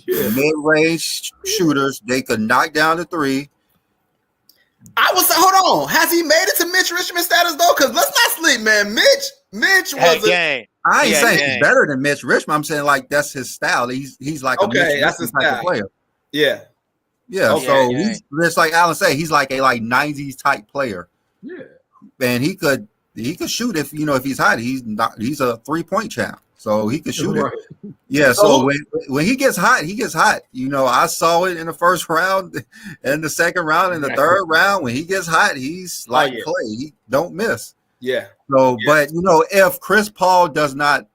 mid-range shooters. They could knock down the three. Hold on. Has he made it to Mitch Richmond status though? Because let's not sleep, man. Mitch was I ain't saying he's better than Mitch Richmond. I'm saying like that's his style. He's like a Mitch Richmond type of player. Yeah. Okay, so he's just like Alan said, he's like a 90s type player. Yeah. And he could shoot if he's hot. He's a 3-point champ. So he could shoot it. Yeah, so when he gets hot, he gets hot. I saw it in the first round, in the second round, in the third round. When he gets hot, he's like Clay. He don't miss. Yeah. So, but if Chris Paul does not,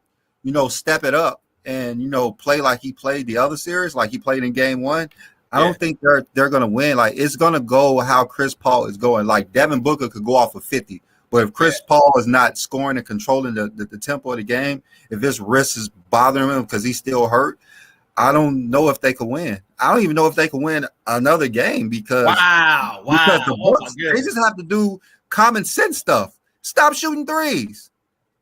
step it up and play like he played the other series, like he played in game one, I don't think they're gonna win. Like, it's gonna go how Chris Paul is going. Like, Devin Booker could go off of 50. But if Chris Paul is not scoring and controlling the tempo of the game, if his wrist is bothering him because he's still hurt, I don't know if they could win. I don't even know if they could win another game because the Bucks, they just have to do common sense stuff. Stop shooting threes.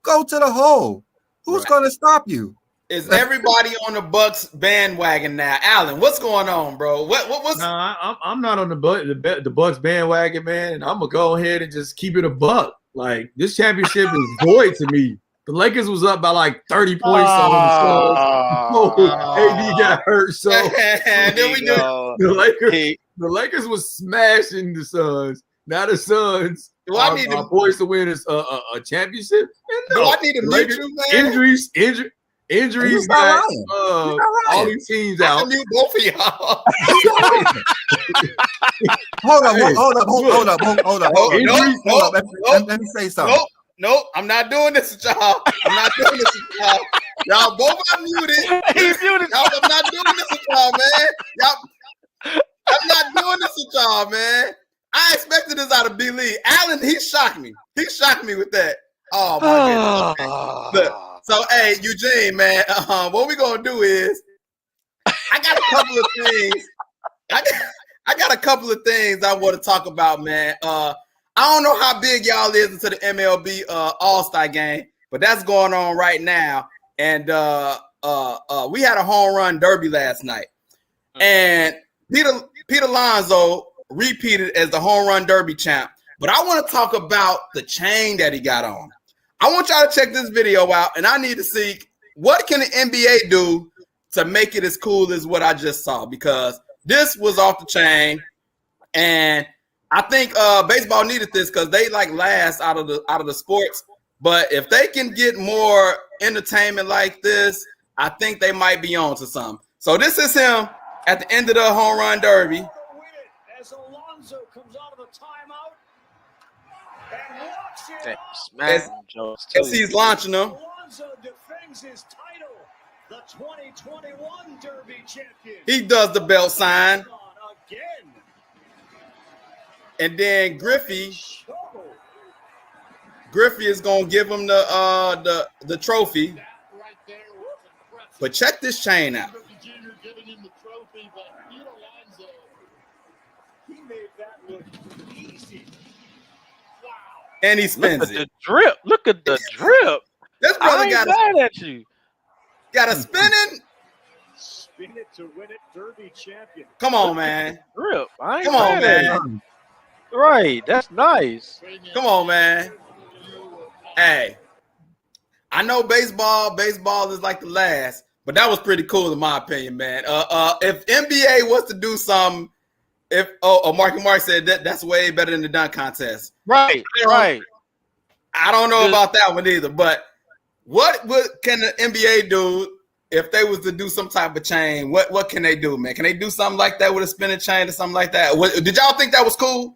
Go to the hole. Who's going to stop you? Is everybody on the Bucks bandwagon now? Alan, what's going on, bro? What's? No, I'm not on the Bucks bandwagon, man. And I'm gonna go ahead and just keep it a buck. Like, this championship is void to me. The Lakers was up by like 30 points on the Suns. AD got hurt, so and then we do the Lakers was smashing the Suns. Now the Suns are poised to win a championship. No, I need to mute you, man. Injuries got all these teams out. I mute both of y'all. Hold up. Let me say something. Nope, I'm not doing this with y'all. Y'all both are muted. He's muted. I'm not doing this with y'all, man. I'm not doing this with y'all, man. I expected this out of B-Lee. Alan, he shocked me. with that. Oh, my goodness. Look. So, hey, Eugene, man, what we gonna do is, I got a couple of things. I got a couple of things I want to talk about, man. I don't know how big y'all is into the MLB All-Star game, but that's going on right now. And we had a home run derby last night, and Pete Alonso repeated as the home run derby champ. But I want to talk about the chain that he got on. I want y'all to check this video out, and I need to see what can the NBA do to make it as cool as what I just saw, because this was off the chain, and I think baseball needed this because they like last out of the sports. But if they can get more entertainment like this, I think they might be on to something. So this is him at the end of the home run derby. As Alonso comes out of the timeout and walks it as he's launching them. Alonso defends his title, the 2021 Derby champion. He does the belt sign. Again. And then Griffey is gonna give him the trophy. But check this chain out. And he spins Look at the drip. Look at the drip. This brother got mad at you. Got a spinning. Spin it to win it, Derby champion. Come on, man. Drip. Come on, man. Right. That's nice. Come on, man. Hey, I know baseball is like the last, but that was pretty cool in my opinion, man. If NBA was to do something, Marky Mark said that's way better than the dunk contest. Right. I don't know about that one either, but what can the NBA do if they was to do some type of chain? What can they do, man? Can they do something like that with a spinning chain or something like that? Did y'all think that was cool?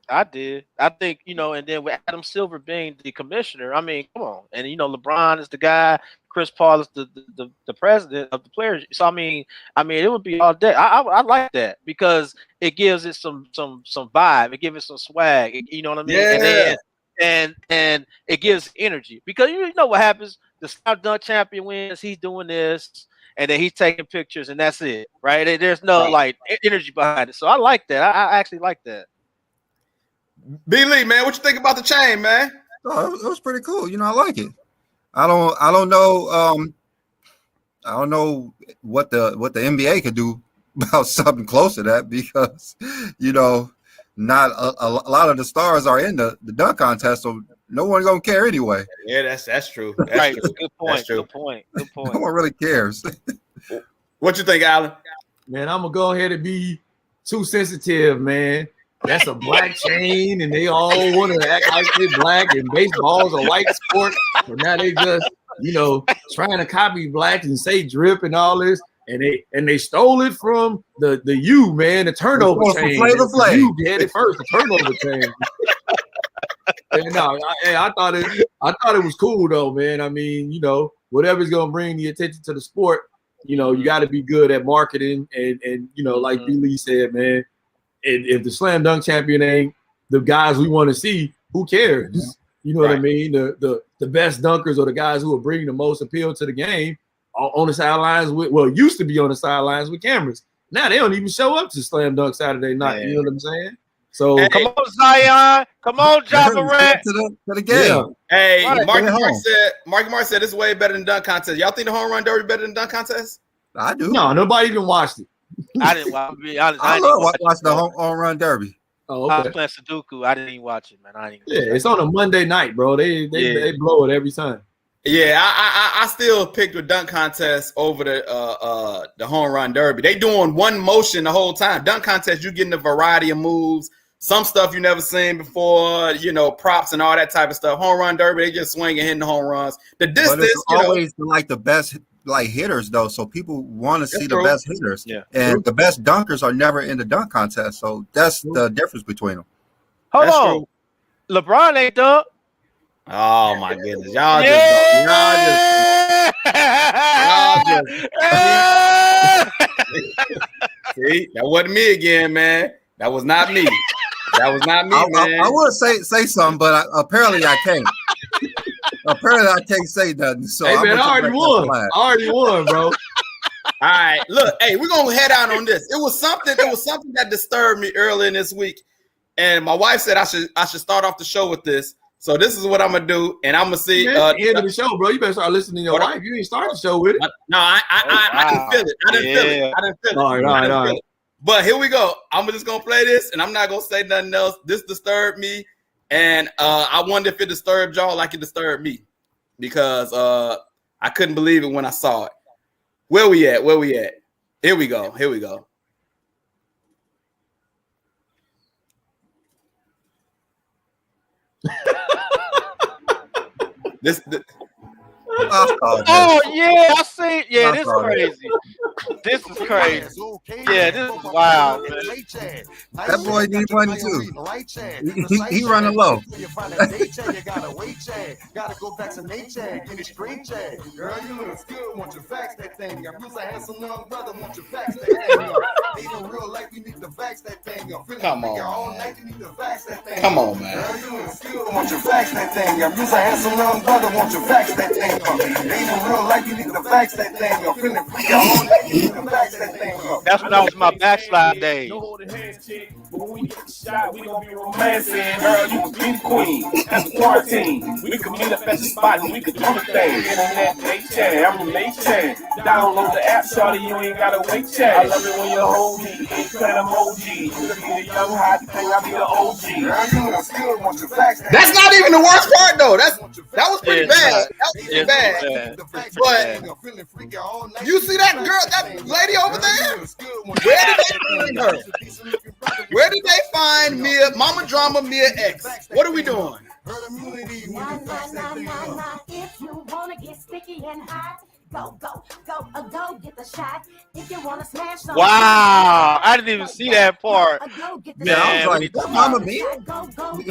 I did. I think, and then with Adam Silver being the commissioner, I mean, come on. And, LeBron is the guy. Chris Paul is the president of the players. So, I mean, it would be all day. I like that because it gives it some vibe. It gives it some swag. You know what I mean? Yeah. And it gives energy because you know what happens. The slam dunk champion wins. He's doing this. And then he's taking pictures and that's it. Right. There's no energy behind it. So I like that. I actually like that. B. Lee, man, what you think about the chain, man? Oh, it was pretty cool. I like it. I don't know. I don't know what the NBA could do about something close to that because not a lot of the stars are in the dunk contest, so no one's gonna care anyway. Yeah, that's true. That's right. True. Good point. That's true. Good point. No one really cares. What you think, Alan? Man, I'm gonna go ahead and be too sensitive, man. That's a black chain, and they all want to act like they're black, and baseball is a white sport. So now they just, trying to copy blacks and say drip and all this, and they stole it from the U, man, the turnover chain. You had it first, the turnover chain. And no, I thought it was cool though, man. I mean, whatever's gonna bring the attention to the sport, you got to be good at marketing, and like B. Lee said, man. If the slam dunk champion ain't the guys we want to see, who cares? You know what I mean? The best dunkers are the guys who are bringing the most appeal to the game on the sidelines. Used to be on the sidelines with cameras. Now they don't even show up to slam dunk Saturday night. Man. You know what I'm saying? So come on, Zion. Come on, Ja Morant. To the game. Yeah. Hey, Right, Marky Mark said it's way better than dunk contest. Y'all think the home run derby better than dunk contest? I do. No, nobody even watched it. I didn't watch. Be honest, I didn't love watch the home run derby. Oh, I okay. was playing Sudoku. I didn't even watch it, man. It's on a Monday night, bro. They blow it every time. Yeah, I still picked the dunk contest over the home run derby. They doing one motion the whole time. Dunk contest, you getting a variety of moves, some stuff you never seen before, props and all that type of stuff. Home run derby, they just swing and hitting the home runs. The distance, but it's always like the best hitters though, so people want to see the best hitters. Yeah, and the best dunkers are never in the dunk contest, so that's the difference between them. Hold on, LeBron ain't dunk. Oh my goodness, y'all just see, that wasn't me again, man. That was not me. That was not me, man. I would say something, but apparently I can't. Apparently I can't say nothing. So hey man, I already won, bro. All right, look, hey, we're gonna head out on this. It was something that disturbed me earlier in this week, and my wife said I should start off the show with this. So this is what I'm gonna do, and I'm gonna see at the end of the show, bro. You better start listening to your wife. You didn't start the show with it. No, I didn't feel it. I didn't feel it. All right. But here we go. I'm just gonna play this, and I'm not gonna say nothing else. This disturbed me, and I wonder if it disturbed y'all like it disturbed me, because I couldn't believe it when I saw it. Where we at? Here we go. Oh yeah, I see. Yeah, this crazy. This is crazy. Yeah, this is wild, man. That boy need money too. He running low. Gotta go vaccinate Chad, get it straight Chad. Girl, you look good, want you fax that thing up. You's a handsome young brother, want you fax that thing up. Even real life, you need to fax that thing up. Come on, all night, you need to fax that thing up. Come on, man. Girl, you look good, want you fax that thing up. You's a handsome young brother, want you fax that thing up. Even real life, you need to fax that thing up. Feeling free all night, you need to fax that thing up. That's when I was my backslide days. No holding hands, chick. But when we get shot, we gon' be romancing. Girl, you can be the queen. That's the quarantine. We can meet up at the spot and we can do the thing. Internet, Nate Chan. I'm from Nate Chan. Download the app, shawty. You ain't gotta wait, chat. I love it when you hold me. Ain't playing emoji. You can be the young hot thing. I'll be the OG. Girl, you look good, want you fax that. That's not even the worst part though. That was pretty bad. That was pretty bad. But you see that girl, that lady over there? Where did they find her? Where did they find Mia, Mama Drama, Mia X? What are we doing? If you wanna get sticky and hot, go get the shot. If you wanna smash some. Wow, I didn't even see that part. Yeah, I was like, that's Mama Mia.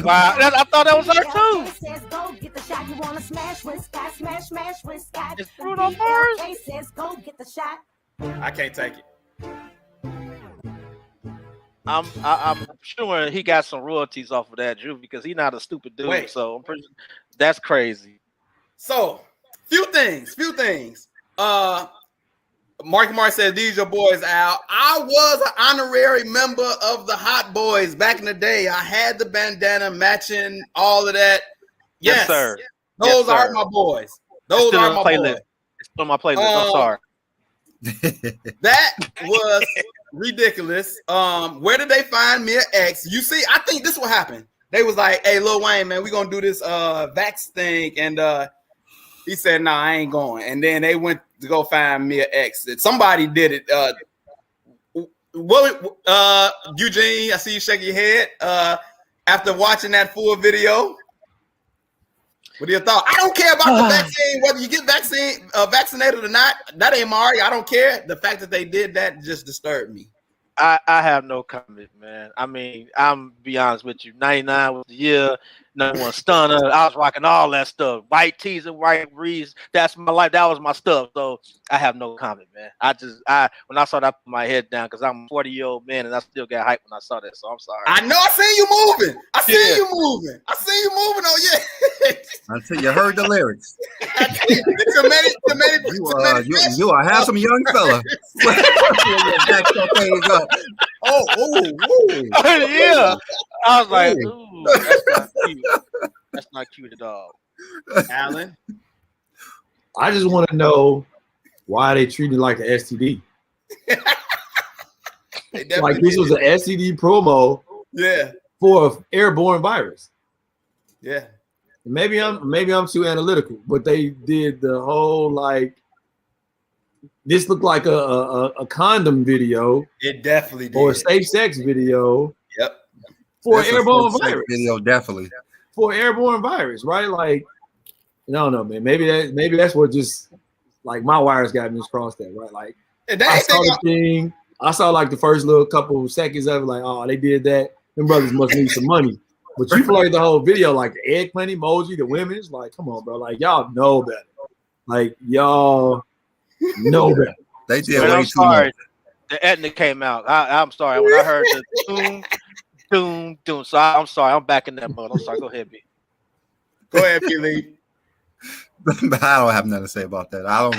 Wow, I thought that was her too. Go get the shot. You wanna smash with Scott, smash with Scott. It's Bruno Mars. Says go get the shot. I can't take it. I'm sure he got some royalties off of that, Drew, because he's not a stupid dude. Wait. So I'm pretty. That's crazy. So, few things. Marky Mark said, these your boys out. I was an honorary member of the Hot Boys back in the day. I had the bandana matching all of that. Yes, sir. Those are my boys. Those are my boys. It's on my playlist. I'm sorry. That was ridiculous. Where did they find Mia X? You see, I think this will happen. They was like, hey, Lil Wayne, man, we gonna do this vax thing. And he said, nah, I ain't going. And then they went to go find Mia X. Somebody did it. Eugene, I see you shaking your head. After watching that full video, what are your thoughts? I don't care about the vaccine, whether you get vaccinated or not. That ain't Mari. I don't care. The fact that they did that just disturbed me. I have no comment, man. I mean, I'm be honest with you. 99 was the year. Number one stunner. I was rocking all that stuff. White tees and white reeds. That's my life. That was my stuff. So I have no comment, man. When I saw that, I put my head down because I'm a 40-year-old man and I still got hyped when I saw that. So I'm sorry. I know. I seen you moving. I seen you moving. Oh yeah. Until you heard the lyrics. You are a handsome young fella. Oh, yeah. I was like, ooh, that's not cute. That's not cute at all. Alan? I just want to know why they treat it like an STD. Like this was an STD promo, for an airborne virus. Yeah. Maybe I'm too analytical, but they did the whole like. This looked like a condom video. It definitely did. Or a safe sex video. Yep. For an airborne virus. Video, definitely. For an airborne virus, right? Like, I don't know, man. Maybe that's what just like my wires got miscrossed that, right? Like I saw the thing. I saw like the first little couple of seconds of it, like, oh, they did that. Them brothers must need some money. But you played the whole video, like the eggplant emoji, the women's like, come on, bro. Like, y'all know better. Like, y'all know better. They did way way too much. The Etna came out. I'm sorry. When I heard the doom. So I'm sorry. I'm back in that mode. I'm sorry. Go ahead, B. Go ahead, B. Lee. But I don't have nothing to say about that. I don't.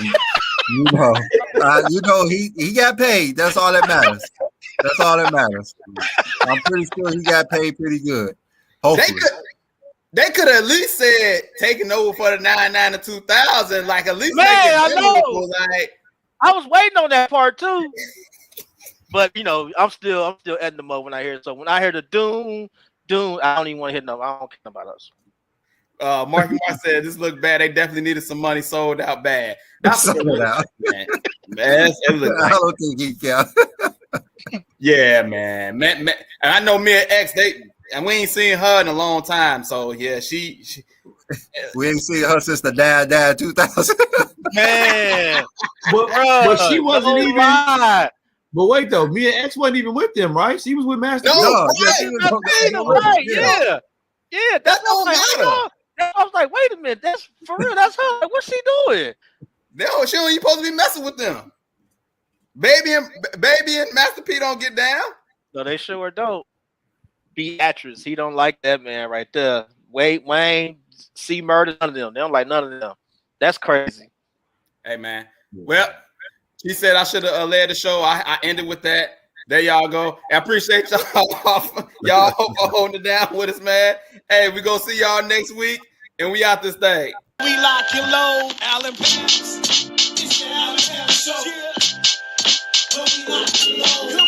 He got paid. That's all that matters. That's all that matters. I'm pretty sure he got paid pretty good. Hopefully. They could have at least said taking over for the 99 to 2000. Like at least man, make it memorable. Like I was waiting on that part too. But you know, I'm still at the mode when I hear it. So when I hear the doom, I don't even want to hear no. I don't care about us. Marky Mark said this looked bad. They definitely needed some money, sold out bad. That's sold out. Man, it looked like, I don't think he can. Yeah, man. And I know Mia X. And we ain't seen her in a long time. So yeah, she We ain't seen her since the Dad 2000. Man, but she wasn't even. lie. But wait though, me and X wasn't even with them, right? She was with Master. No, P. No, right. yeah, she was Right, yeah. yeah. That don't matter. I was like, wait a minute, that's for real. That's her. Like, what's she doing? No, she don't even supposed to be messing with them. Baby and Master P don't get down. No, they sure don't. Beatrice, he don't like that man right there. Wayne, C Murder, none of them. They don't like none of them. That's crazy. Hey man. Well, she said I should have led the show. I ended with that. There y'all go. I appreciate y'all. Y'all holding it down with us, man. Hey, we gonna see y'all next week, and we out this thing. We lock and load, Alan Pants. It's the Alan Pants Show. Yeah. But we lock and load.